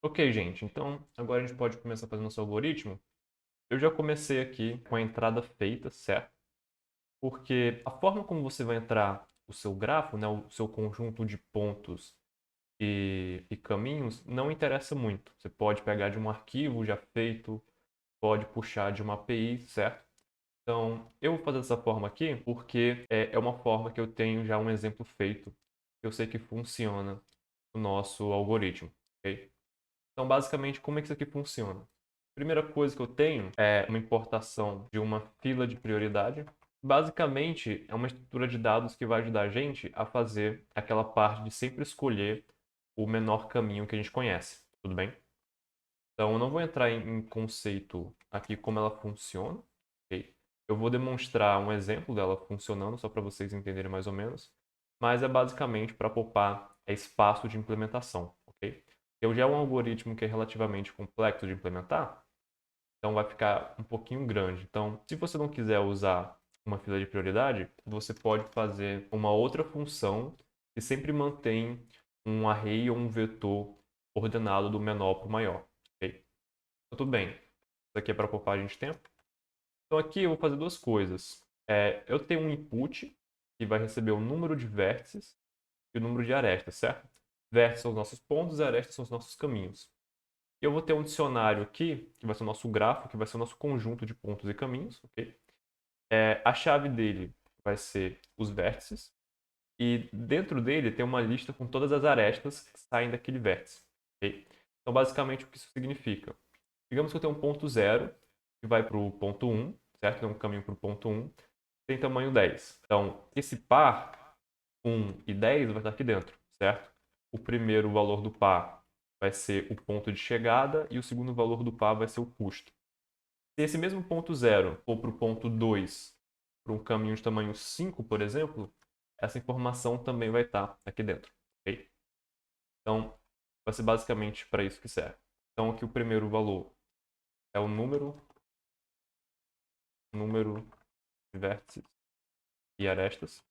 Ok, gente, então agora a gente pode começar a fazer nosso algoritmo. Eu já comecei aqui com a entrada feita, certo? Porque a forma como você vai entrar o seu grafo, né, o seu conjunto de pontos e caminhos, não interessa muito. Você pode pegar de um arquivo já feito, pode puxar de uma API, certo? Então, eu vou fazer dessa forma aqui porque é uma forma que eu tenho já um exemplo feito. Eu sei que funciona o nosso algoritmo, ok? Então, basicamente, como é que isso aqui funciona? Primeira coisa que eu tenho é uma importação de uma fila de prioridade. Basicamente, é uma estrutura de dados que vai ajudar a gente a fazer aquela parte de sempre escolher o menor caminho que a gente conhece, tudo bem? Então, eu não vou entrar em conceito aqui como ela funciona, ok? Eu vou demonstrar um exemplo dela funcionando, só para vocês entenderem mais ou menos, mas é basicamente para poupar espaço de implementação, ok? Eu já é um algoritmo que é relativamente complexo de implementar, então vai ficar um pouquinho grande. Então, se você não quiser usar uma fila de prioridade, você pode fazer uma outra função que sempre mantém um array ou um vetor ordenado do menor para o maior, ok? Tudo bem. Isso aqui é para poupar a gente tempo. Então aqui eu vou fazer duas coisas. Eu tenho um input que vai receber o número de vértices e o número de arestas, certo? Vértices são os nossos pontos e arestas são os nossos caminhos. E eu vou ter um dicionário aqui, que vai ser o nosso grafo, que vai ser o nosso conjunto de pontos e caminhos, ok? A chave dele vai ser os vértices. E dentro dele tem uma lista com todas as arestas que saem daquele vértice, ok? Então basicamente o que isso significa? Digamos que eu tenho um ponto zero que vai para o ponto 1, certo? Tem um caminho para o ponto 1, tem tamanho 10. Então, esse par 1 e 10 vai estar aqui dentro, certo? O primeiro valor do par vai ser o ponto de chegada e o segundo valor do par vai ser o custo. Se esse mesmo ponto zero for para o ponto 2, para um caminho de tamanho 5, por exemplo, essa informação também vai estar aqui dentro, ok? Então, vai ser basicamente para isso que serve. Então, aqui o primeiro valor é o número de vértices e arestas,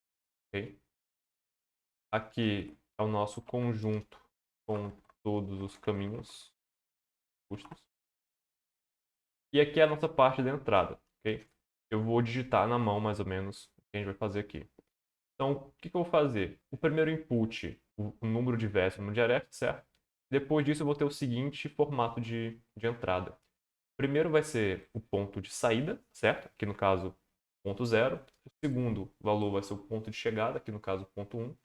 ok? Aqui é o nosso conjunto com todos os caminhos, custos. E aqui é a nossa parte da entrada, ok? Eu vou digitar na mão mais ou menos o que a gente vai fazer aqui. Então, o que eu vou fazer? O primeiro input, o número de vértices, o número de arestas, certo? Depois disso, eu vou ter o seguinte formato de entrada. Primeiro vai ser o ponto de saída, certo? Aqui no caso, ponto zero. O segundo valor vai ser o ponto de chegada, aqui no caso, ponto 1.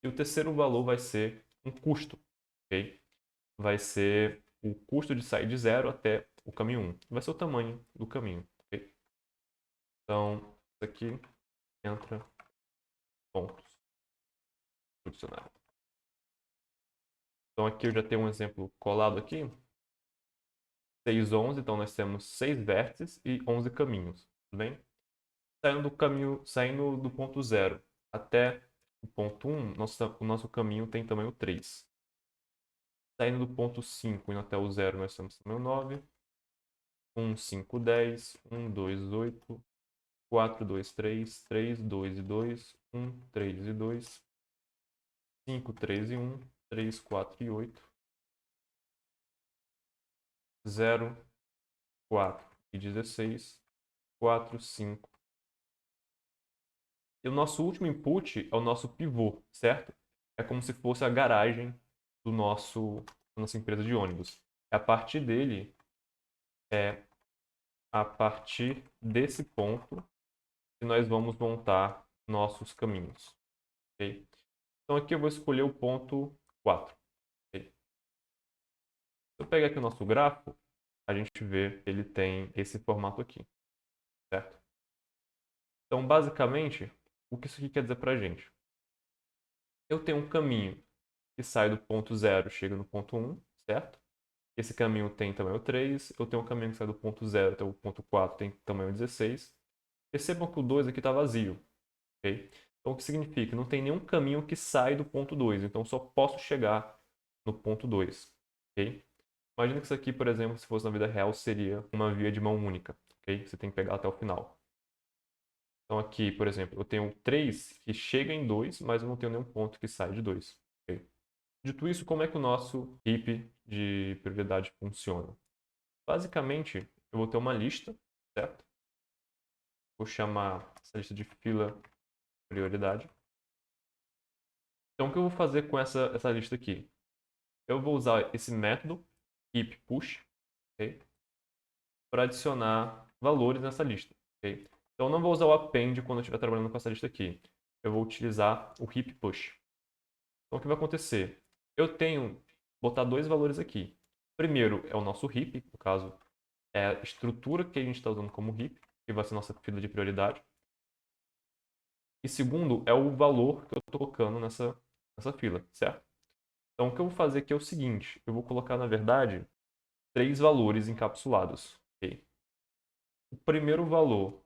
E o terceiro valor vai ser um custo, ok? Vai ser o custo de sair de zero até o caminho 1. Vai ser o tamanho do caminho, ok? Então, isso aqui entra pontos no dicionário. Então, aqui eu já tenho um exemplo colado aqui. 6, 11. Então, nós temos 6 vértices e 11 caminhos, tudo bem? Saindo do ponto zero até o ponto 1, o nosso caminho tem tamanho 3. Saindo do ponto 5 indo até o zero, nós temos tamanho 9. 1, 5, 10. 1, 2, 8. 4, 2, 3. 3, 2 e 2. 1, 3 e 2. 5, 3 e 1. 3, 4 e 8. 0, 4 e 16. 4, 5. E o nosso último input é o nosso pivô, certo? É como se fosse a garagem da nossa empresa de ônibus. A partir dele, é a partir desse ponto que nós vamos montar nossos caminhos, ok? Então aqui eu vou escolher o ponto 4. Ok? Se eu pegar aqui o nosso grafo, a gente vê que ele tem esse formato aqui, certo? Então, basicamente, o que isso aqui quer dizer pra gente? Eu tenho um caminho que sai do ponto 0 e chega no ponto 1, certo? Esse caminho tem tamanho 3. Eu tenho um caminho que sai do ponto 0 até o ponto 4, tem tamanho 16. Percebam que o 2 aqui está vazio, ok? Então, o que significa? Não tem nenhum caminho que sai do ponto 2, então só posso chegar no ponto 2, ok? Imagina que isso aqui, por exemplo, se fosse na vida real, seria uma via de mão única, ok? Você tem que pegar até o final. Então aqui, por exemplo, eu tenho 3 que chega em 2, mas eu não tenho nenhum ponto que sai de 2, ok? Dito isso, como é que o nosso heap de prioridade funciona? Basicamente, eu vou ter uma lista, certo? Vou chamar essa lista de fila prioridade. Então, o que eu vou fazer com essa lista aqui? Eu vou usar esse método heap push, okay, para adicionar valores nessa lista. Okay? Então, eu não vou usar o append quando eu estiver trabalhando com essa lista aqui. Eu vou utilizar o heap push. Então, o que vai acontecer? Eu tenho botar dois valores aqui. Primeiro é o nosso heap, no caso, é a estrutura que a gente está usando como heap, que vai ser nossa fila de prioridade. E segundo é o valor que eu estou colocando nessa fila, certo? Então, o que eu vou fazer aqui é o seguinte. Eu vou colocar, na verdade, três valores encapsulados. Okay? O primeiro valor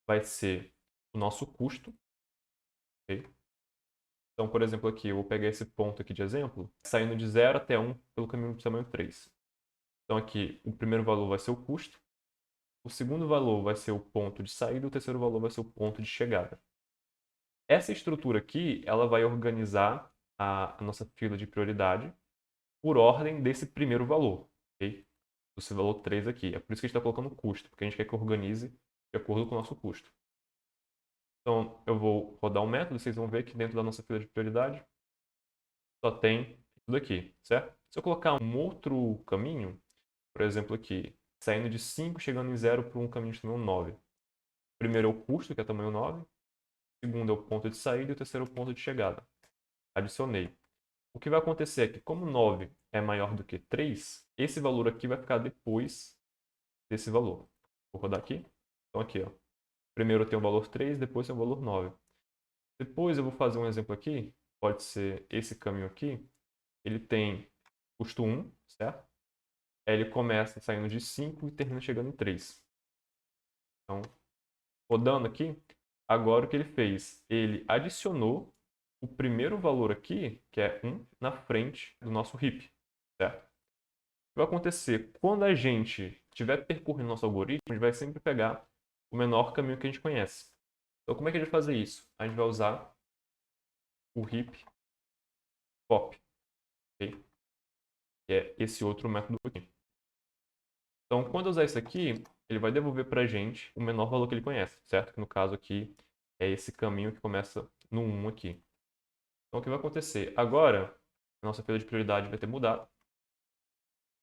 vai ser o nosso custo. Okay? Então, por exemplo, aqui, eu vou pegar esse ponto aqui de exemplo, saindo de 0 até 1 pelo caminho de tamanho 3. Então, aqui, o primeiro valor vai ser o custo, o segundo valor vai ser o ponto de saída e o terceiro valor vai ser o ponto de chegada. Essa estrutura aqui, ela vai organizar a nossa fila de prioridade por ordem desse primeiro valor, ok? Esse valor 3 aqui. É por isso que a gente está colocando custo, porque a gente quer que organize de acordo com o nosso custo. Então, eu vou rodar um método, vocês vão ver que dentro da nossa fila de prioridade só tem tudo aqui, certo? Se eu colocar um outro caminho, por exemplo aqui, saindo de 5, chegando em 0 para um caminho de tamanho 9. O primeiro é o custo, que é tamanho 9. O segundo é o ponto de saída e o terceiro é o ponto de chegada. Adicionei. O que vai acontecer é que, como 9 é maior do que 3, esse valor aqui vai ficar depois desse valor. Vou rodar aqui. Então aqui, ó. Primeiro eu tenho o valor 3, depois tem o valor 9. Depois eu vou fazer um exemplo aqui. Pode ser esse caminho aqui. Ele tem custo 1, certo? Aí ele começa saindo de 5 e termina chegando em 3. Então, rodando aqui, agora o que ele fez? Ele adicionou o primeiro valor aqui, que é 1, na frente do nosso heap, certo? O que vai acontecer? Quando a gente estiver percorrendo nosso algoritmo, a gente vai sempre pegar o menor caminho que a gente conhece. Então, como é que a gente vai fazer isso? A gente vai usar o heap pop, ok? Que é esse outro método aqui. Então, quando eu usar isso aqui, ele vai devolver para a gente o menor valor que ele conhece, certo? Que no caso aqui é esse caminho que começa no 1 aqui. Então, o que vai acontecer? Agora, a nossa fila de prioridade vai ter mudado.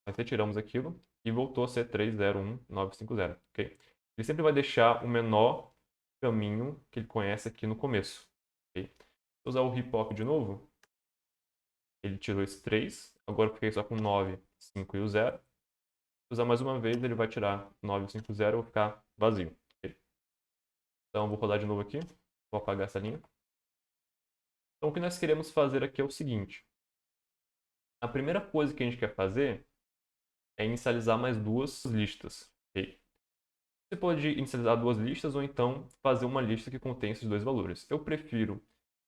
Nós retiramos aquilo e voltou a ser 301950, ok? Ele sempre vai deixar o menor caminho que ele conhece aqui no começo, ok? Se eu usar o heap hop de novo, ele tirou esse 3, agora eu fiquei só com 9, 5 e o 0. Se usar mais uma vez, ele vai tirar 9, 5, 0 e eu vou ficar vazio, ok? Então, eu vou rodar de novo aqui, vou apagar essa linha. Então, o que nós queremos fazer aqui é o seguinte. A primeira coisa que a gente quer fazer é inicializar mais duas listas, ok? Você pode inicializar duas listas ou então fazer uma lista que contém esses dois valores. Eu prefiro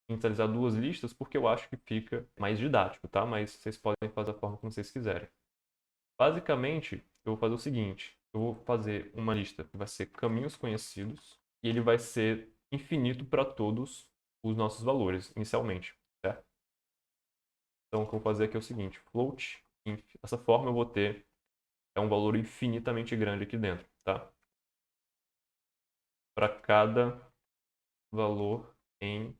inicializar duas listas porque eu acho que fica mais didático, tá? Mas vocês podem fazer da forma como vocês quiserem. Basicamente, eu vou fazer o seguinte. Eu vou fazer uma lista que vai ser caminhos conhecidos e ele vai ser infinito para todos os nossos valores, inicialmente, certo? Então, o que eu vou fazer aqui é o seguinte. Float inf. Dessa forma, eu vou ter um valor infinitamente grande aqui dentro, tá? Para cada valor em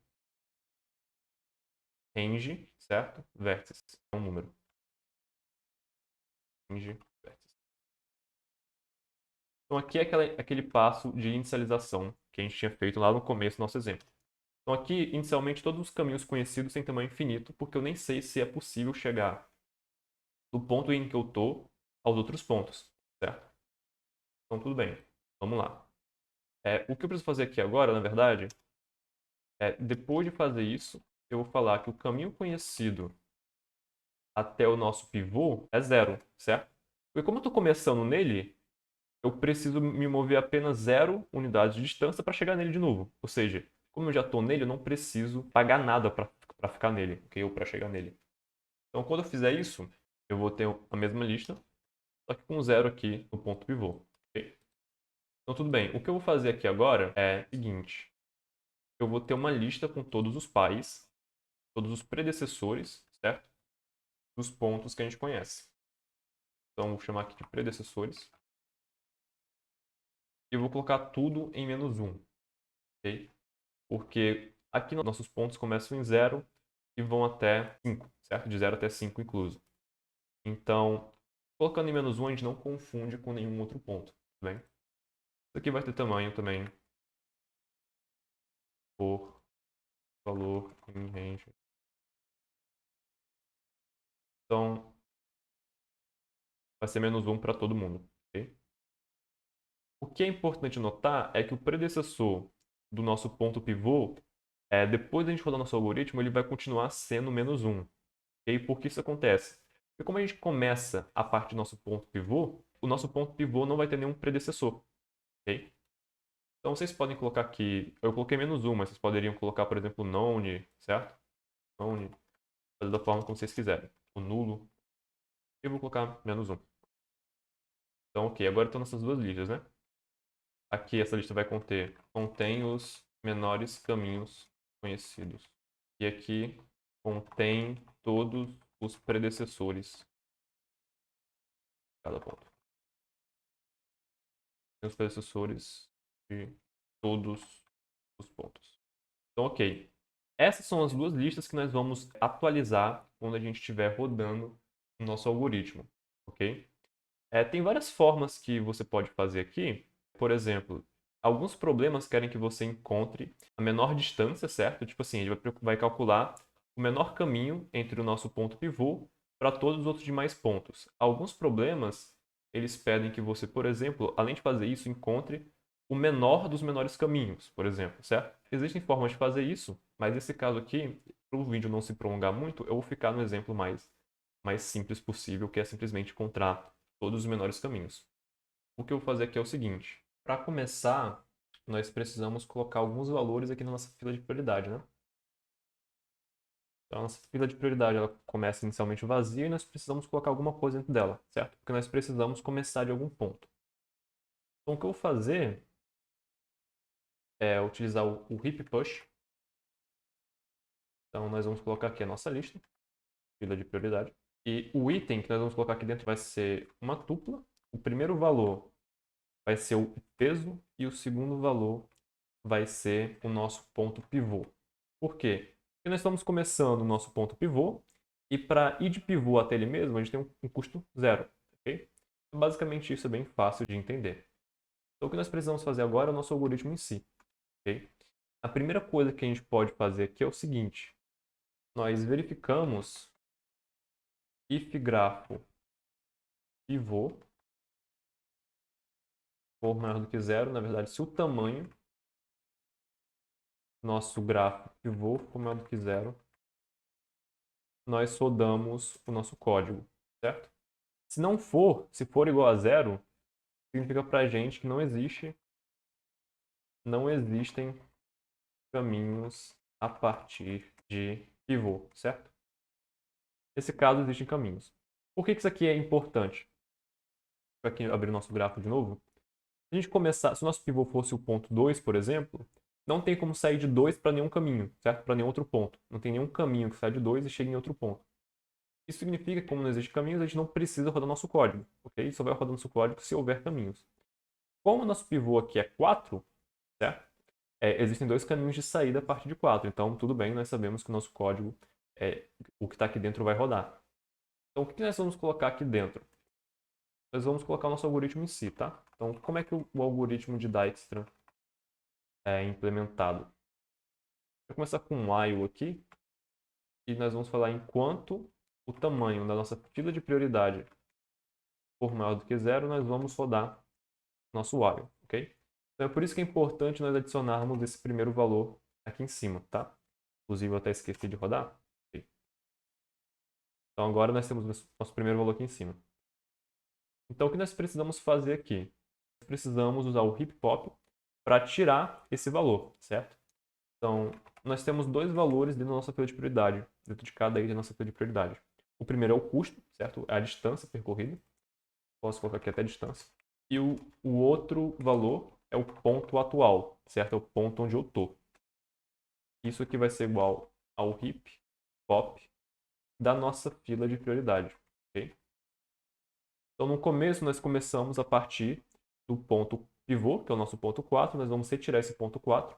range, certo? Vértices. É um número. Range, vértices. Então, aqui é aquele passo de inicialização que a gente tinha feito lá no começo do nosso exemplo. Então, aqui, inicialmente, todos os caminhos conhecidos têm tamanho infinito, porque eu nem sei se é possível chegar do ponto em que eu estou aos outros pontos, certo? Então, tudo bem. Vamos lá. O que eu preciso fazer aqui agora, na verdade, depois de fazer isso, eu vou falar que o caminho conhecido até o nosso pivô é 0, certo? Porque como eu estou começando nele, eu preciso me mover apenas 0 unidades de distância para chegar nele de novo. Ou seja, como eu já estou nele, eu não preciso pagar nada para ficar nele, ok? Ou para chegar nele. Então, quando eu fizer isso, eu vou ter a mesma lista, só que com 0 aqui no ponto pivô, ok? Então, tudo bem. O que eu vou fazer aqui agora é o seguinte. Eu vou ter uma lista com todos os pais, todos os predecessores, certo? dos pontos que a gente conhece. Então, vou chamar aqui de predecessores. E vou colocar tudo em -1, ok? Porque aqui nossos pontos começam em 0 e vão até 5, certo? De 0 até 5 incluso. Então, colocando em -1, a gente não confunde com nenhum outro ponto, tudo bem? Isso aqui vai ter tamanho também por valor em range. Então, vai ser -1 para todo mundo, ok? O que é importante notar é que o predecessor do nosso ponto pivô, depois da gente rodar nosso algoritmo, ele vai continuar sendo -1. Ok? Por que isso acontece? Porque como a gente começa a partir do nosso ponto pivô, o nosso ponto pivô não vai ter nenhum predecessor. Ok? Então vocês podem colocar aqui, eu coloquei -1, mas vocês poderiam colocar, por exemplo, none, certo? None, fazer da forma como vocês quiserem. O nulo. Eu vou colocar -1. Então, ok, agora estão nessas duas listas, né? Aqui essa lista vai contém os menores caminhos conhecidos. E aqui contém todos os predecessores de cada ponto. Tem os predecessores de todos os pontos. Então, ok. Essas são as duas listas que nós vamos atualizar quando a gente estiver rodando o nosso algoritmo, ok? Tem várias formas que você pode fazer aqui. Por exemplo, alguns problemas querem que você encontre a menor distância, certo? Tipo assim, ele vai calcular o menor caminho entre o nosso ponto pivô para todos os outros demais pontos. Alguns problemas, eles pedem que você, por exemplo, além de fazer isso, encontre o menor dos menores caminhos, por exemplo, certo? Existem formas de fazer isso, mas nesse caso aqui, para o vídeo não se prolongar muito, eu vou ficar no exemplo mais simples possível, que é simplesmente encontrar todos os menores caminhos. O que eu vou fazer aqui é o seguinte. Para começar, nós precisamos colocar alguns valores aqui na nossa fila de prioridade, né? Então, a nossa fila de prioridade ela começa inicialmente vazia e nós precisamos colocar alguma coisa dentro dela, certo? Porque nós precisamos começar de algum ponto. Então, o que eu vou fazer é utilizar o heap push. Então, nós vamos colocar aqui a nossa lista, fila de prioridade. E o item que nós vamos colocar aqui dentro vai ser uma tupla. O primeiro valor vai ser o peso e o segundo valor vai ser o nosso ponto pivô. Por quê? Porque nós estamos começando o nosso ponto pivô e para ir de pivô até ele mesmo, a gente tem um custo zero. Okay? Basicamente isso é bem fácil de entender. Então o que nós precisamos fazer agora é o nosso algoritmo em si. Okay? A primeira coisa que a gente pode fazer aqui é o seguinte. Nós verificamos if grafo pivô for maior do que zero, na verdade, se o tamanho nosso grafo pivô for maior do que zero, nós rodamos o nosso código, certo? Se não for, se for igual a zero, significa pra gente que não existem caminhos a partir de pivô, certo? Nesse caso, existem caminhos. Por que isso aqui é importante? Vou aqui abrir o nosso gráfico de novo. Se a gente começar, se o nosso pivô fosse o ponto 2, por exemplo, não tem como sair de 2 para nenhum caminho, certo? Para nenhum outro ponto. Não tem nenhum caminho que sai de 2 e chegue em outro ponto. Isso significa que, como não existe caminhos, a gente não precisa rodar nosso código, ok? Só vai rodar nosso código se houver caminhos. Como o nosso pivô aqui é 4, certo? Existem dois caminhos de saída a partir de 4. Então, tudo bem, nós sabemos que o nosso código, o que está aqui dentro, vai rodar. Então, o que nós vamos colocar aqui dentro? Nós vamos colocar o nosso algoritmo em si, tá? Então, como é que o algoritmo de Dijkstra é implementado? Vou começar com um while aqui. E nós vamos falar enquanto o tamanho da nossa fila de prioridade for maior do que zero, nós vamos rodar nosso while, ok? Então é por isso que é importante nós adicionarmos esse primeiro valor aqui em cima, tá? Inclusive eu até esqueci de rodar. Okay. Então agora nós temos nosso primeiro valor aqui em cima. Então o que nós precisamos fazer aqui? Nós precisamos usar o heap pop para tirar esse valor, certo? Então nós temos dois valores dentro da nossa fila de prioridade, dentro de cada item da nossa fila de prioridade. O primeiro é o custo, certo? É a distância percorrida. Posso colocar aqui até a distância. E o outro valor é o ponto atual, certo? É o ponto onde eu estou. Isso aqui vai ser igual ao heap pop da nossa fila de prioridade. Ok? Então, no começo, nós começamos a partir do ponto pivô, que é o nosso ponto 4. Nós vamos retirar esse ponto 4.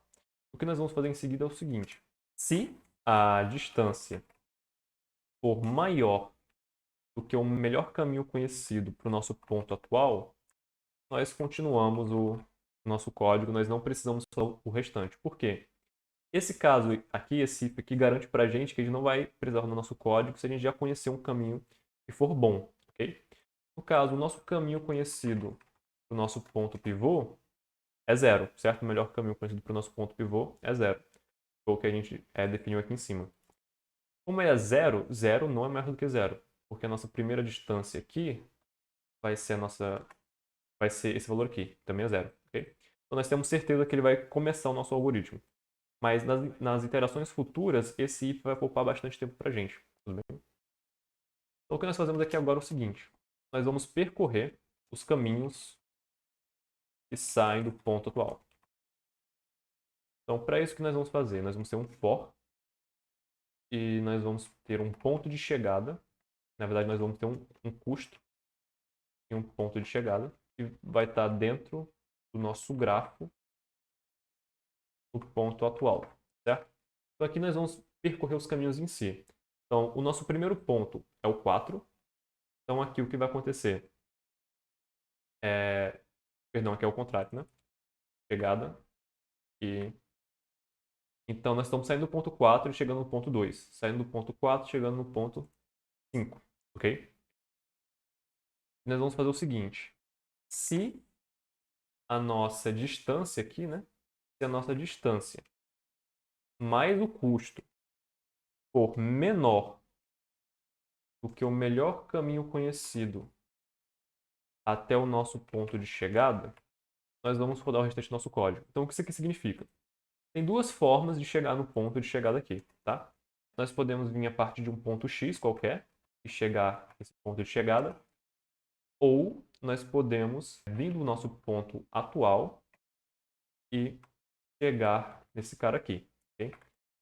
O que nós vamos fazer em seguida é o seguinte. Se a distância for maior do que o melhor caminho conhecido para o nosso ponto atual, nós continuamos o nosso código, nós não precisamos só o restante. Por quê? Esse caso aqui, esse if aqui, garante para a gente que a gente não vai precisar do nosso código se a gente já conhecer um caminho que for bom. Ok? No caso, o nosso caminho conhecido para o nosso ponto pivô é zero, certo? O melhor caminho conhecido para o nosso ponto pivô é zero. Foi o que a gente definiu aqui em cima. Como é zero, zero não é maior do que zero, porque a nossa primeira distância aqui vai ser esse valor aqui, também é zero. Okay? Então nós temos certeza que ele vai começar o nosso algoritmo. Mas nas iterações futuras, esse if vai poupar bastante tempo para a gente. Tudo bem? Então o que nós fazemos aqui agora é o seguinte. Nós vamos percorrer os caminhos que saem do ponto atual. Então, para isso que nós vamos fazer? Nós vamos ter um for e nós vamos ter um ponto de chegada. Na verdade, nós vamos ter um custo e um ponto de chegada que vai estar dentro do nosso grafo do ponto atual, certo? Então, aqui nós vamos percorrer os caminhos em si. Então, o nosso primeiro ponto é o 4. Então, aqui o que vai acontecer é... Perdão, aqui é o contrário, né? Chegada e... Então, nós estamos saindo do ponto 4 e chegando no ponto 2. Saindo do ponto 4 chegando no ponto 5, ok? Nós vamos fazer o seguinte. Se a nossa distância aqui, né? Se a nossa distância mais o custo for menor do que o melhor caminho conhecido até o nosso ponto de chegada, nós vamos rodar o restante do nosso código. Então, o que isso aqui significa? Tem duas formas de chegar no ponto de chegada aqui, tá? Nós podemos vir a partir de um ponto X qualquer e chegar nesse ponto de chegada, ou nós podemos vir do nosso ponto atual e chegar nesse cara aqui. Okay?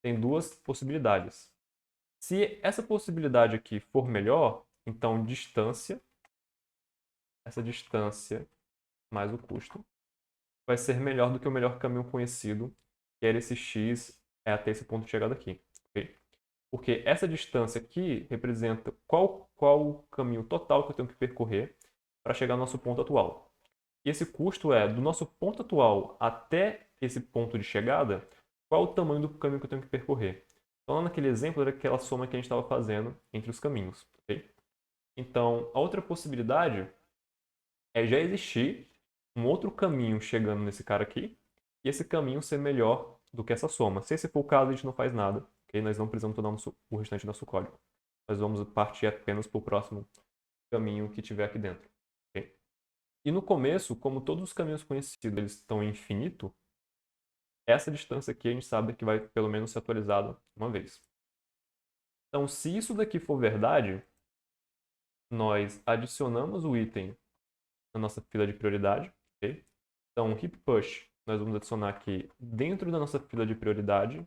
Tem duas possibilidades. Se essa possibilidade aqui for melhor, então distância, essa distância mais o custo, vai ser melhor do que o melhor caminho conhecido, que era esse x até esse ponto de chegada aqui. Okay? Porque essa distância aqui representa qual o caminho total que eu tenho que percorrer para chegar ao nosso ponto atual. E esse custo é do nosso ponto atual até esse ponto de chegada, qual o tamanho do caminho que eu tenho que percorrer. Então, lá naquele exemplo, era aquela soma que a gente estava fazendo entre os caminhos. Okay? Então, a outra possibilidade é já existir um outro caminho chegando nesse cara aqui, e esse caminho ser melhor do que essa soma. Se esse for o caso, a gente não faz nada. Okay? Nós não precisamos tornar o restante do nosso código. Nós vamos partir apenas para o próximo caminho que tiver aqui dentro. Okay? E no começo, como todos os caminhos conhecidos eles estão em infinito, essa distância aqui a gente sabe que vai pelo menos ser atualizada uma vez. Então, se isso daqui for verdade, nós adicionamos o item na nossa fila de prioridade. Okay? Então, heap push, nós vamos adicionar aqui dentro da nossa fila de prioridade,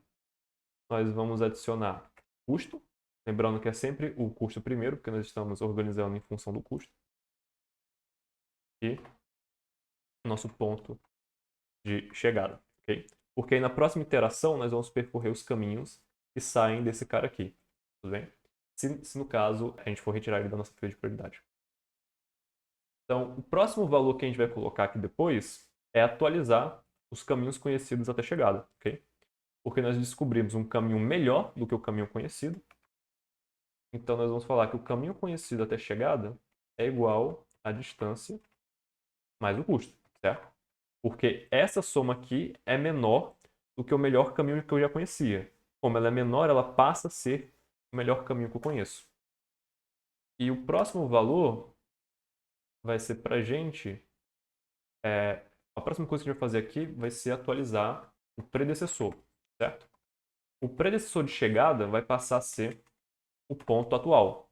nós vamos adicionar custo, lembrando que é sempre o custo primeiro, porque nós estamos organizando em função do custo. E nosso ponto de chegada. Okay? Porque aí na próxima iteração nós vamos percorrer os caminhos que saem desse cara aqui. Tudo bem? Se no caso a gente for retirar ele da nossa fila de prioridade. Então, o próximo valor que a gente vai colocar aqui depois é atualizar os caminhos conhecidos até chegada. Okay? Porque nós descobrimos um caminho melhor do que o caminho conhecido. Então, nós vamos falar que o caminho conhecido até chegada é igual à distância mais o custo, certo? Porque essa soma aqui é menor do que o melhor caminho que eu já conhecia. Como ela é menor, ela passa a ser o melhor caminho que eu conheço. E o próximo valor vai ser para a gente... a próxima coisa que a gente vai fazer aqui vai ser atualizar o predecessor, certo? O predecessor de chegada vai passar a ser o ponto atual.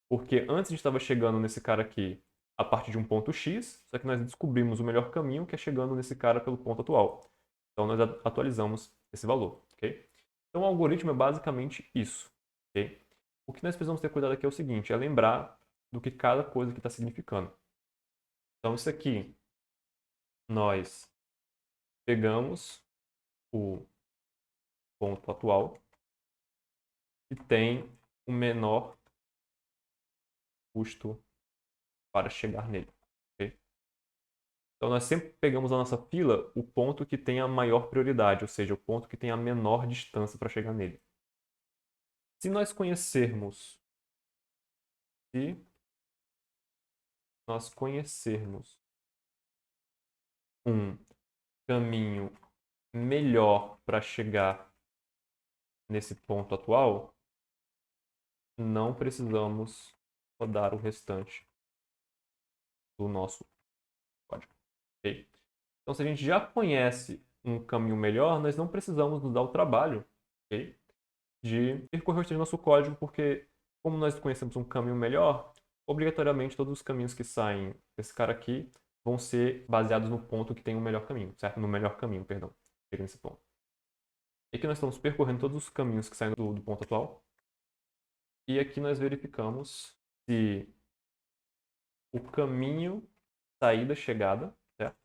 Porque antes a gente estava chegando nesse cara aqui a partir de um ponto X, só que nós descobrimos o melhor caminho que é chegando nesse cara pelo ponto atual. Então nós atualizamos esse valor, ok? Então o algoritmo é basicamente isso, ok? O que nós precisamos ter cuidado aqui é o seguinte, é lembrar do que cada coisa aqui está significando. Então, isso aqui, nós pegamos o ponto atual que tem o menor custo para chegar nele. Okay? Então, nós sempre pegamos na nossa fila o ponto que tem a maior prioridade, ou seja, o ponto que tem a menor distância para chegar nele. Se nós conhecermos um caminho melhor para chegar nesse ponto atual, não precisamos rodar o restante do nosso código. Okay? Então, se a gente já conhece um caminho melhor, nós não precisamos nos dar o trabalho, okay, de percorrer o restante do nosso código, porque como nós conhecemos um caminho melhor, obrigatoriamente todos os caminhos que saem desse cara aqui vão ser baseados no ponto que tem o melhor caminho, certo? No melhor caminho, perdão. Chega nesse ponto. E aqui nós estamos percorrendo todos os caminhos que saem do ponto atual. E aqui nós verificamos se o caminho saída-chegada, certo?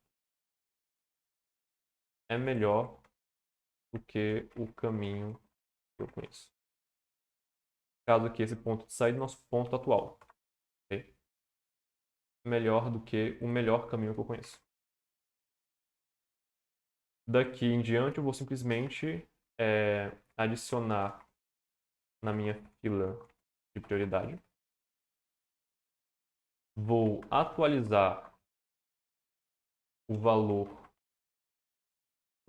É melhor do que o caminho que eu conheço. Caso aqui esse ponto de saída, nosso ponto atual. Okay? Melhor do que o melhor caminho que eu conheço. Daqui em diante eu vou simplesmente adicionar na minha fila de prioridade. Vou atualizar o valor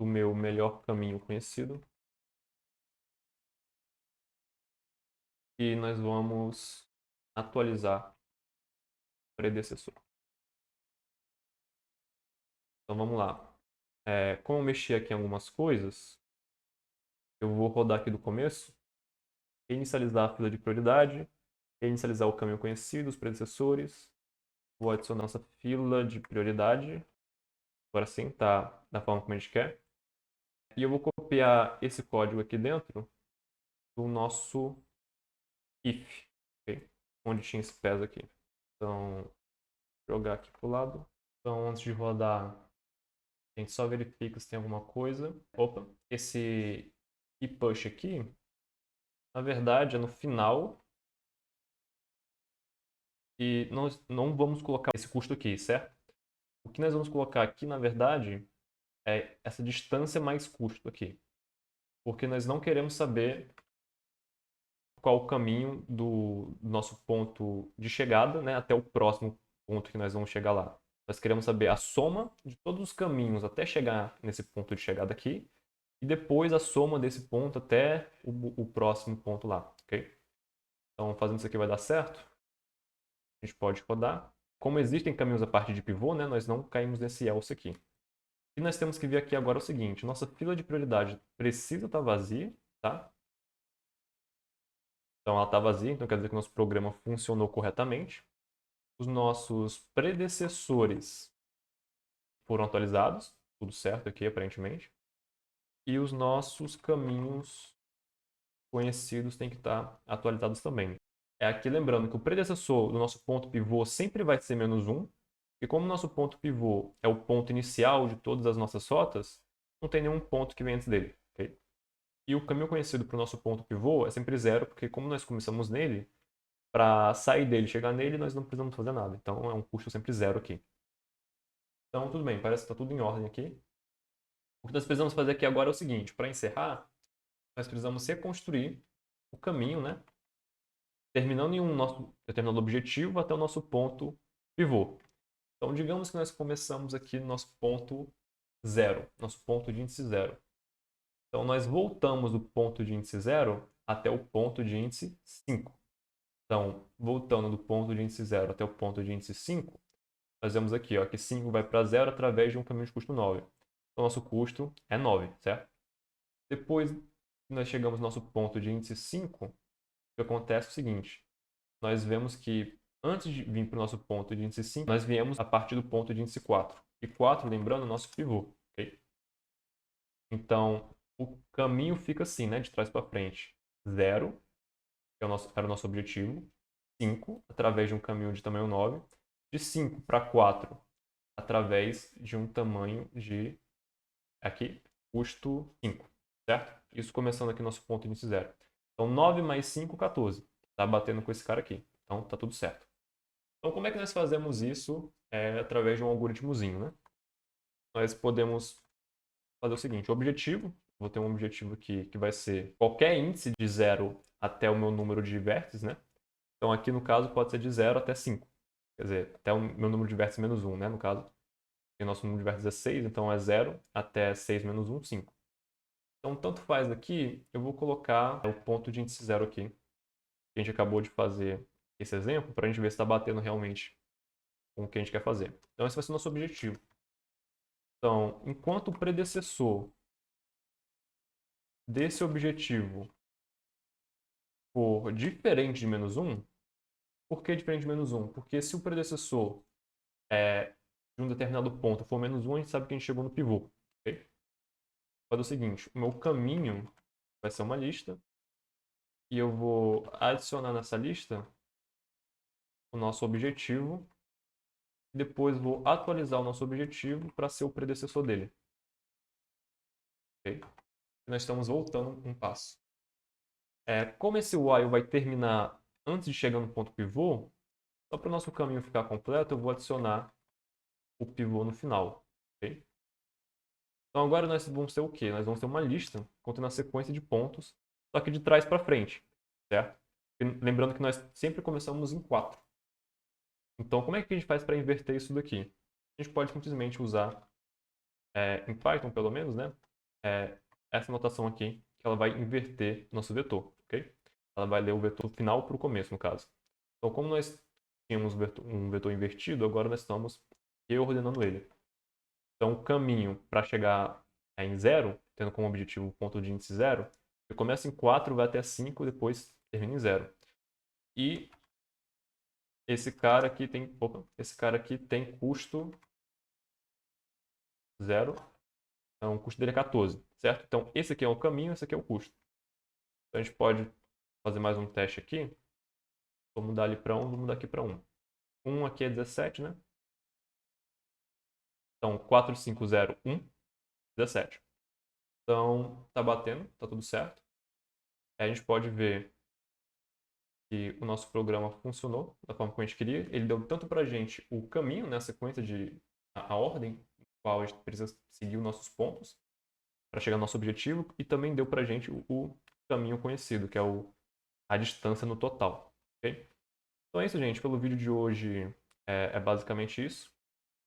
do meu melhor caminho conhecido. E nós vamos atualizar o predecessor. Então vamos lá. Como eu mexi aqui em algumas coisas, eu vou rodar aqui do começo, inicializar a fila de prioridade, inicializar o caminho conhecido, os predecessores. Vou adicionar nossa fila de prioridade. Agora sim, está da forma como a gente quer. E eu vou copiar esse código aqui dentro do nosso if, okay? Onde tinha esse PES aqui. Então, jogar aqui para o lado. Então, antes de rodar, a gente só verifica se tem alguma coisa. Opa, esse push aqui, na verdade, é no final. E nós não vamos colocar esse custo aqui, certo? O que nós vamos colocar aqui, na verdade, é essa distância mais custo aqui. Porque nós não queremos saber qual o caminho do nosso ponto de chegada, né, até o próximo ponto que nós vamos chegar lá. Nós queremos saber a soma de todos os caminhos até chegar nesse ponto de chegada aqui e depois a soma desse ponto até o próximo ponto lá, ok? Então, fazendo isso aqui vai dar certo. A gente pode rodar. Como existem caminhos a partir de pivô, né, nós não caímos nesse else aqui. E nós temos que ver aqui agora o seguinte, nossa fila de prioridade precisa estar vazia, tá? Então ela está vazia, então quer dizer que o nosso programa funcionou corretamente. Os nossos predecessores foram atualizados, tudo certo aqui aparentemente. E os nossos caminhos conhecidos têm que estar atualizados também. Aqui lembrando que o predecessor do nosso ponto pivô sempre vai ser -1, e como o nosso ponto pivô é o ponto inicial de todas as nossas rotas, não tem nenhum ponto que vem antes dele. Okay? E o caminho conhecido para o nosso ponto pivô é sempre 0, porque como nós começamos nele, para sair dele e chegar nele, nós não precisamos fazer nada. Então é um custo sempre 0 aqui. Então tudo bem, parece que está tudo em ordem aqui. O que nós precisamos fazer aqui agora é o seguinte, para encerrar, nós precisamos reconstruir o caminho, né? Terminando em um nosso determinado objetivo até o nosso ponto pivô. Então digamos que nós começamos aqui no nosso ponto 0, nosso ponto de índice 0. Então nós voltamos do ponto de índice 0 até o ponto de índice 5. Então, voltando do ponto de índice 0 até o ponto de índice 5, nós vemos aqui ó, que 5 vai para 0 através de um caminho de custo 9. Então, nosso custo é 9, certo? Depois que nós chegamos no nosso ponto de índice 5, o que acontece é o seguinte. Nós vemos que antes de vir para o nosso ponto de índice 5, nós viemos a partir do ponto de índice 4. E 4, lembrando, é o nosso pivô. Okay? Então, o caminho fica assim, né, de trás para frente. 0, que era o nosso objetivo, 5 através de um caminho de tamanho 9, de 5 para 4 através de um tamanho de, aqui, custo 5, certo? Isso começando aqui nosso ponto índice 0. Então 9 mais 5, 14. Está batendo com esse cara aqui. Então tá tudo certo. Então como é que nós fazemos isso através de um algoritmozinho, né? Nós podemos fazer o seguinte, o objetivo, vou ter um objetivo aqui que vai ser qualquer índice de 0 até o meu número de vértices, né? Então aqui no caso pode ser de 0 até 5. Quer dizer, até o meu número de vértices menos 1, né? No caso, o nosso número de vértices é 6, então é 0 até 6 menos 1, 5. Então tanto faz aqui, eu vou colocar o ponto de índice 0 aqui. Que a gente acabou de fazer esse exemplo, para a gente ver se está batendo realmente com o que a gente quer fazer. Então esse vai ser o nosso objetivo. Então, enquanto o predecessor desse objetivo for diferente de menos 1, por que diferente de menos 1? Porque se o predecessor de um determinado ponto for menos 1, a gente sabe que a gente chegou no pivô. Okay? Vou fazer o seguinte, o meu caminho vai ser uma lista e eu vou adicionar nessa lista o nosso objetivo e depois vou atualizar o nosso objetivo para ser o predecessor dele. Okay? Nós estamos voltando um passo. Como esse while vai terminar antes de chegar no ponto pivô, só para o nosso caminho ficar completo, eu vou adicionar o pivô no final. Okay? Então agora nós vamos ter o quê? Nós vamos ter uma lista contendo a sequência de pontos, só que de trás para frente, certo? E lembrando que nós sempre começamos em 4. Então como é que a gente faz para inverter isso daqui? A gente pode simplesmente usar, em Python pelo menos, né? Essa notação aqui, que ela vai inverter nosso vetor, ok? Ela vai ler o vetor final para o começo, no caso. Então, como nós tínhamos um vetor invertido, agora nós estamos reordenando ele. Então, o caminho para chegar em 0, tendo como objetivo o ponto de índice 0, ele começa em 4, vai até 5, depois termina em 0. E esse cara aqui tem custo 0, então o custo dele é 14, certo? Então, esse aqui é o caminho, esse aqui é o custo. Então, a gente pode fazer mais um teste aqui. Vou mudar ali para 1, vou mudar aqui para 1. 1 aqui é 17, né? Então, 4, 5, 0, 1, 17. Então, tá batendo, tá tudo certo. Aí a gente pode ver que o nosso programa funcionou da forma como a gente queria. Ele deu tanto para a gente o caminho, né, a sequência a ordem em qual a gente precisa seguir os nossos pontos para chegar ao nosso objetivo, e também deu para a gente o caminho conhecido, que é a distância no total. Okay? Então é isso, gente. Pelo vídeo de hoje é basicamente isso.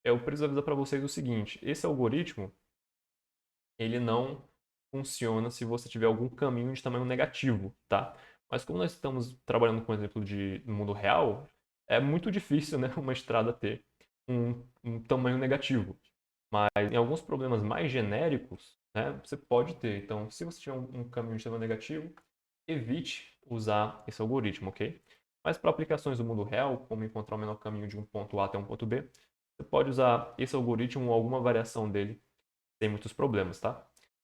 Eu preciso avisar para vocês o seguinte, esse algoritmo, ele não funciona se você tiver algum caminho de tamanho negativo, tá? Mas como nós estamos trabalhando com um exemplo no mundo real, é muito difícil, né, uma estrada ter um tamanho negativo. Mas em alguns problemas mais genéricos, né, você pode ter. Então, se você tiver um caminho de tamanho negativo, evite usar esse algoritmo, ok? Mas para aplicações do mundo real, como encontrar o menor caminho de um ponto A até um ponto B, você pode usar esse algoritmo ou alguma variação dele sem muitos problemas, tá?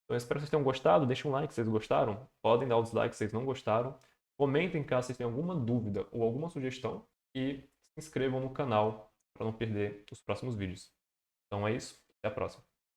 Então eu espero que vocês tenham gostado, deixem um like se vocês gostaram, podem dar o dislike se vocês não gostaram, comentem caso vocês tenham alguma dúvida ou alguma sugestão e se inscrevam no canal para não perder os próximos vídeos. Então é isso, até a próxima.